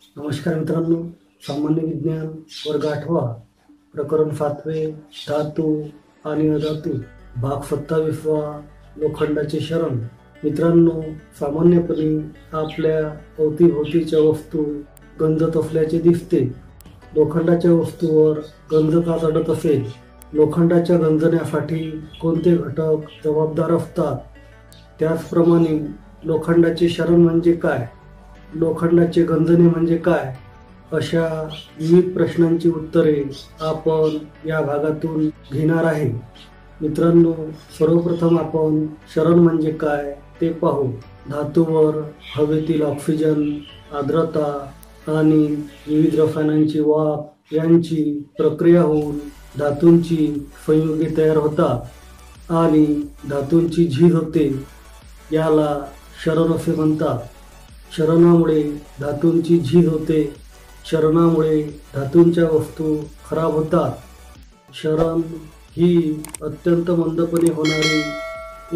नमस्कार मित्रांनो, सामान्य विज्ञान वर्ग 8वा प्रकरण 7वे धातू आणि अधातू भाग 27वा लोखंडाचे शरण। मित्रांनो, सामान्यपणे आपल्या अवतीभोवतीच्या वस्तू गंजत असल्याचे दिसते। लोखंडाच्या वस्तूवर गंज का चढत असेल? लोखंडाच्या गंजण्यासाठी कोणते घटक जबाबदार असतात? त्याचप्रमाणे लोखंडाचे शरण म्हणजे काय? लोखंडाचे गंजणे म्हणजे काय? अशा विविध प्रश्नांची उत्तरे आपण या भागातून घेणार आहे। मित्रांनो, सर्वप्रथम आपण शरण म्हणजे काय ते पाहू। धातूवर हवेतील ऑक्सिजन, आर्द्रता आणि विविध रसायनांची वाफ यांची प्रक्रिया होऊन धातूंची संयुगे तयार होतात आणि धातूंची झीज होते। याला शरण असे म्हणतात। शरणामुळे धातूंची झीज होते। शरणामुळे धातूंच्या वस्तू खराब होतात। शरण ही अत्यंत मंदपणे होणारी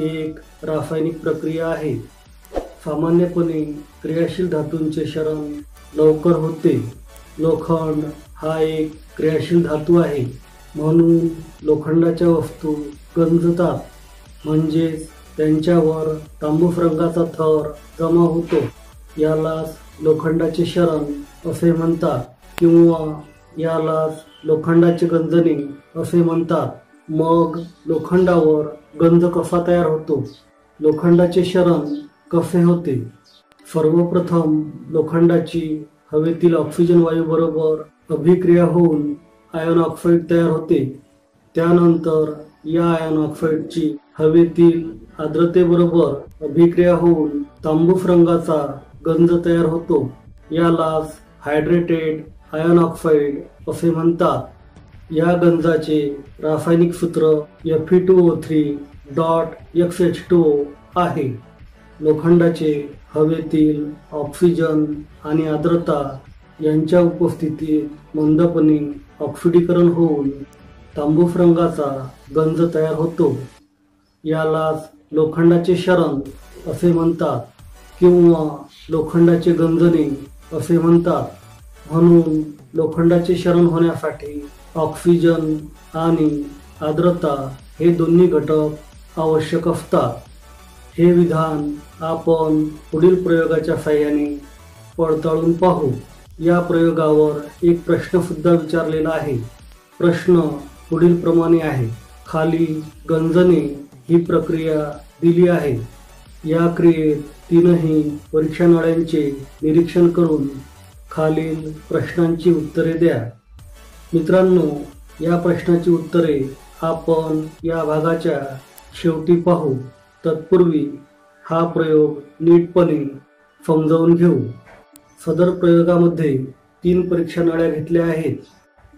एक रासायनिक प्रक्रिया आहे। सामान्यपणे क्रियाशील धातूंचे शरण लवकर होते। लोखंड हा एक क्रियाशील धातू आहे, म्हणून लोखंडाच्या वस्तू गंजतात, म्हणजेच त्यांच्यावर तांबूस रंगाचा थर जमा होतो। यालाच लोखंडाचे शरण असे म्हणतात किंवा यालाच लोखंडाचे गंजणे असे म्हणतात। मग लोखंडावर गंज कसा तयार होतो? लोखंडाचे शरण कसे होते? सर्वप्रथम लोखंडाची हवेतील ऑक्सिजन वायू बरोबर अभिक्रिया होऊन आयन ऑक्साईड तयार होते। त्यानंतर या आयन ऑक्साईडची हवेतील आर्द्रतेबरोबर अभिक्रिया होऊन तांबूस रंगाचा गंज तयार होतो। यालाच हायड्रेटेड आयन ऑक्साईड असे म्हणतात। या गंजाचे रासायनिक सूत्र Fe2O3.XH2O आहे। लोखंडाचे हवेतील ऑक्सिजन आणि आर्द्रता यांच्या उपस्थितीत मंदपणे ऑक्सिडीकरण होऊन तांबूस रंगाचा गंज तयार होतो। यालाच लोखंडाचे शरण असे म्हणतात किंवा लोखंडाचे गंजणे असे म्हणतात। म्हणून लोखंडाचे शरण होण्यासाठी ऑक्सिजन आणि आर्द्रता हे दोन्ही घटक आवश्यक असतात। हे विधान आपण पुढील प्रयोगाच्या साहाय्याने पडताळून पाहू। या प्रयोगावर एक प्रश्न सुद्धा विचारलेला आहे। प्रश्न पुढील प्रमाणे आहे। खाली गंजणे ही प्रक्रिया दिली आहे। या क्रियेत तीनही परीक्षा नळ्यांचे निरीक्षण करून खालील प्रश्नांची उत्तरे द्या। मित्रांनो, या प्रश्नाची उत्तरे आपण या भागाच्या शेवटी पाहू। तत्पूर्वी हा प्रयोग नीटपणे समजावून घेऊ। सदर प्रयोगामध्ये 3 परीक्षा नळ्या घेतल्या आहेत।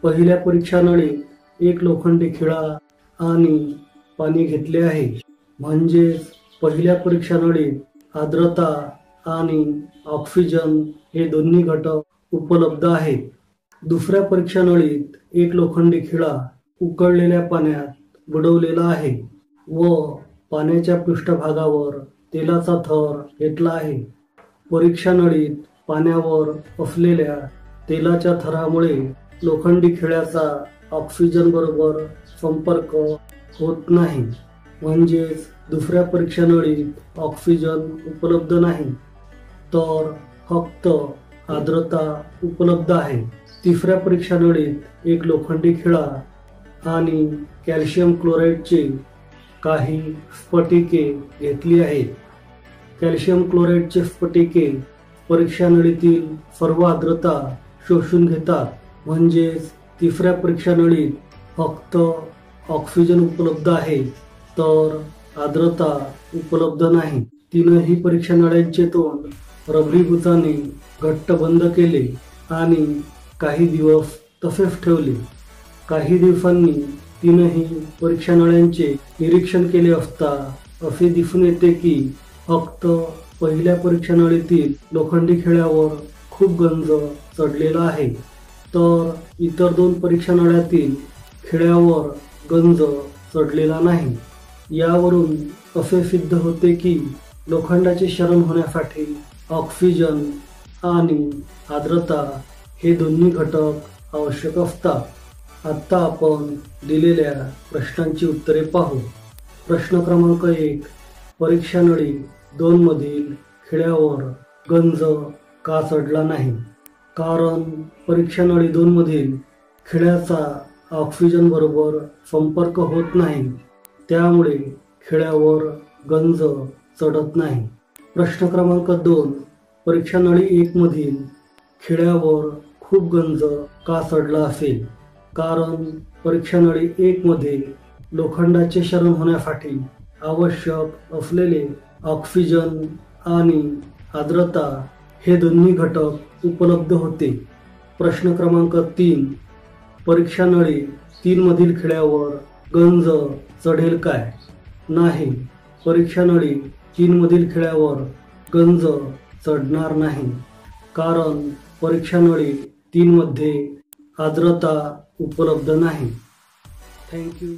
पहिल्या परीक्षा नळीत एक लोखंडी खिळा आणि पाणी घेतले आहे, म्हणजे पहिल्या परीक्षा नळीत आर्द्रता आणि ऑक्सिजन हे दोन्ही घटक उपलब्ध आहेत। दुसऱ्या परीक्षा नळीत एक लोखंडी खिळा उकळलेल्या पाण्यात बुडवलेला आहे व पाण्याच्या पृष्ठभागावर तेलाचा थर घेतला आहे। परीक्षा नळीत पाण्यावर असलेल्या तेलाच्या थरामुळे लोखंडी खिळ्याचा ऑक्सिजन बरोबर संपर्क होत नाही, म्हणजेच दुसऱ्या परीक्षा नळीत ऑक्सिजन उपलब्ध नाही, तर फक्त आर्द्रता उपलब्ध आहे। तिसऱ्या परीक्षा नळीत एक लोखंडी खिळा आणि कॅल्शियम क्लोराईडचे काही स्फटिके घेतली आहेत। कॅल्शियम क्लोराईडचे स्फटिके परीक्षा नळीतील सर्व आर्द्रता शोषून घेतात, म्हणजेच तिसऱ्या परीक्षा नळीत फक्त ऑक्सिजन उपलब्ध आहे, तर आर्द्रता उपलब्ध नाही। तीनही परीक्षा नळ्यांचे तोंड रबरी गुचाने घट्ट बंद केले आणि काही दिवस तसेच ठेवले। काही दिवसांनी तीनही परीक्षा नळ्यांचे निरीक्षण केले असता असे दिसून येते की फक्त पहिल्या परीक्षा नळीतील लोखंडी खिळ्यावर खूप गंज चढलेला आहे, तर इतर 2 परीक्षा नळ्यातील खिळ्यावर गंज चढलेला नाही। यावरून असे सिद्ध होते की लोखंडाचे शरण होण्यासाठी ऑक्सिजन आणि आर्द्रता हे दोन्ही घटक आवश्यक असतात. आता आपण दिलेल्या प्रश्नांची उत्तरे पाहू. प्रश्न क्रमांक 1. परीक्षा नळी 2 मधील खिळ्यावर गंज का चढला नाही? कारण परीक्षा नळी 2 मधील खिळ्याचा ऑक्सिजन बरोबर संपर्क होत नाही, त्यामुळे खिळ्यावर गंज चढत नाही. प्रश्न क्रमांक 2. परीक्षा नळी 1 मधील खिळ्यावर खूप गंज का चढला असेल? कारण परीक्षा नळी 1 मध्ये लोखंडाचे शरण होण्यासाठी आवश्यक असलेले ऑक्सिजन आणि आर्द्रता हे दोन्ही घटक उपलब्ध होते. प्रश्न क्रमांक 3. परीक्षा नळी 3 मधील खिळ्यावर गंज चढेल काय? नाही, परीक्षा नळी 3 मधील खिळ्यावर गंज चढणार नाही, कारण परीक्षा नळी 3 मध्ये आर्द्रता उपलब्ध नाही. थँक्यू.